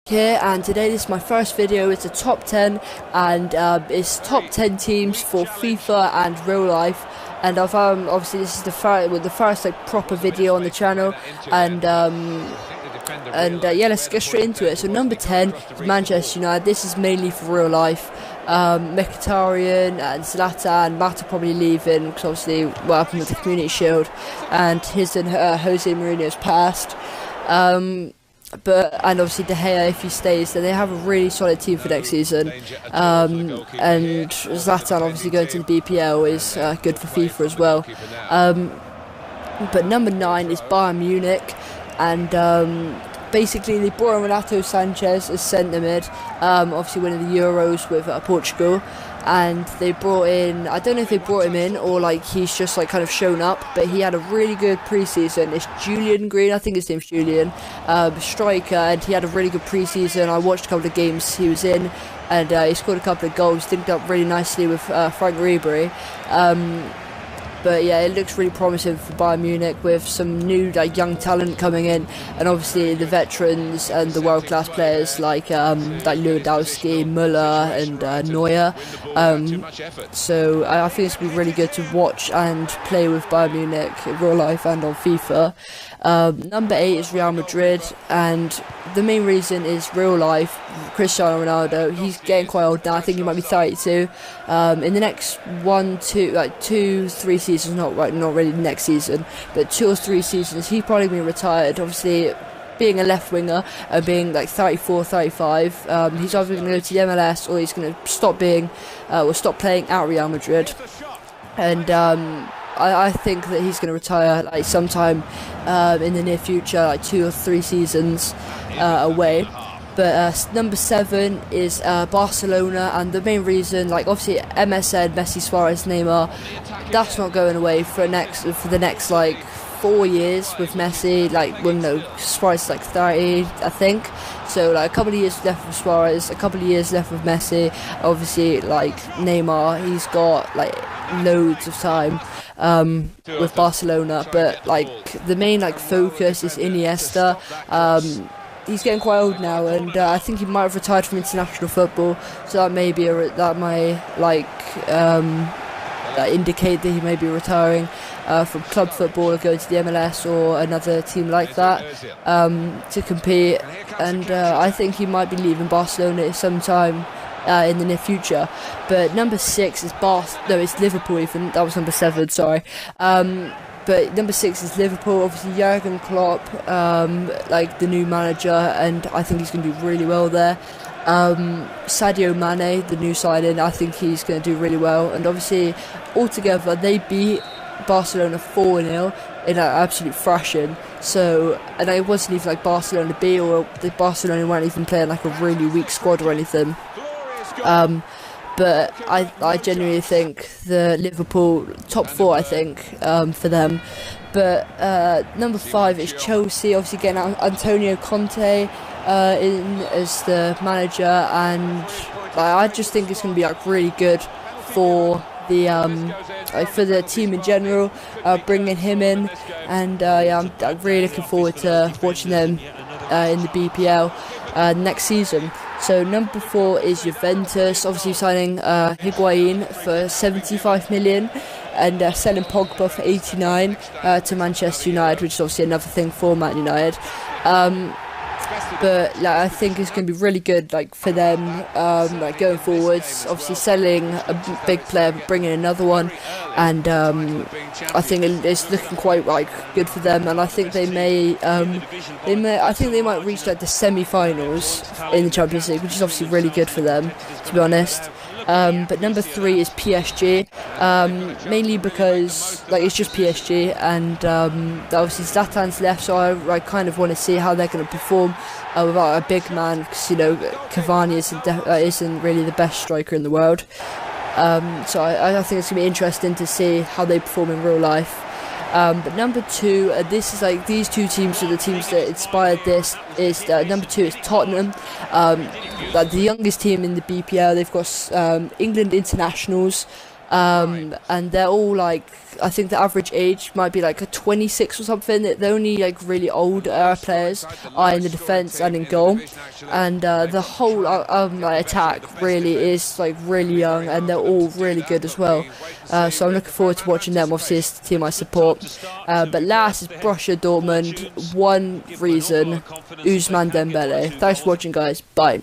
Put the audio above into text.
Here, and today this is my first video. It's a top 10, and it's top 10 teams for FIFA and real life. And I've obviously this is the first like proper video on the channel, and yeah, let's get straight into it. So number 10 is Manchester United. This is mainly for real life. Mkhitaryan and Zlatan, Mata probably leaving because obviously what happened with the Community Shield, and his and Jose Mourinho's passed. And obviously De Gea, if he stays, then they have a really solid team for next season. And Zlatan obviously going to the BPL is good for FIFA as well. But number 9 is Bayern Munich, and basically they brought in Renato Sanchez as centre mid, obviously winning the Euros with Portugal. And they brought in, I don't know if they brought him in or like he's just like kind of shown up, but he had a really good pre-season. It's Julian Green, I think his name's Julian, striker, and he had a really good pre-season. I watched a couple of games he was in, and he scored a couple of goals, linked up really nicely with Frank Ribery. But yeah, it looks really promising for Bayern Munich with some new young talent coming in, and obviously the veterans and the world-class players like Lewandowski, Müller, and Neuer. So I think it's going to be really good to watch and play with Bayern Munich in real life and on FIFA. Number 8 is Real Madrid, and the main reason is real life. Cristiano Ronaldo, he's getting quite old now. I think he might be 32. In the next 2-3 seasons, not really next season, but 2 or 3 seasons, he's probably going to be retired. Obviously, being a left winger and being like 34, 35, he's either going to go to the MLS or he's going to stop playing at Real Madrid. And I think that he's going to retire like sometime in the near future, like 2 or 3 seasons away. But number 7 is Barcelona, and the main reason, like obviously MSN, Messi, Suarez, Neymar, that's not going away for the next like 4 years with Messi. Like, well, no, Suarez is like 30, I think. So like a couple of years left with Suarez, a couple of years left with Messi. Obviously, like Neymar, he's got like loads of time with Barcelona, but like the main like focus is Iniesta. He's getting quite old now, and I think he might have retired from international football, so that may be indicate that he may be retiring from club football or going to the MLS or another team like that to compete. And I think he might be leaving Barcelona sometime in the near future. But number 6 is it's Liverpool. Even that was number 7. Sorry. But number 6 is Liverpool. Obviously, Jurgen Klopp, like the new manager, and I think he's going to do really well there. Sadio Mane, the new signing, I think he's going to do really well. And obviously, altogether, they beat Barcelona 4-0 in an absolute thrashing. So, and it wasn't even like Barcelona B, or the Barcelona weren't even playing like a really weak squad or anything. But I genuinely think the Liverpool top 4, I think, for them. But number 5 is Chelsea, obviously getting Antonio Conte in as the manager, and I just think it's going to be like really good for the team in general, bringing him in, and yeah, I'm really looking forward to watching them in the BPL next season. So number 4 is Juventus, obviously signing Higuain for 75 million and selling Pogba for 89 to Manchester United, which is obviously another thing for Man United. But like, I think it's going to be really good like for them like going forwards. Obviously selling a big player but bringing another one, and I think it's looking quite like good for them, and I think they might reach like the semi-finals in the Champions League, which is obviously really good for them, to be honest. But number 3 is PSG, mainly because like it's just PSG, and obviously Zlatan's left, so I kind of want to see how they're going to perform without a big man, because you know Cavani isn't really the best striker in the world. So I think it's going to be interesting to see how they perform in real life. But number 2, this is like these 2 teams are the teams that inspired this. Is number 2 is Tottenham, like the youngest team in the BPL. They've got England internationals, and they're all like I think the average age might be like a 26 or something. The only like really old players are in the defense and in goal, and the whole like, attack really is like really young, and they're all really good as well. So I'm looking forward to watching them. Obviously, it's the team I support. But last is Borussia Dortmund. One reason, Ousmane Dembele. Thanks for watching, guys. Bye.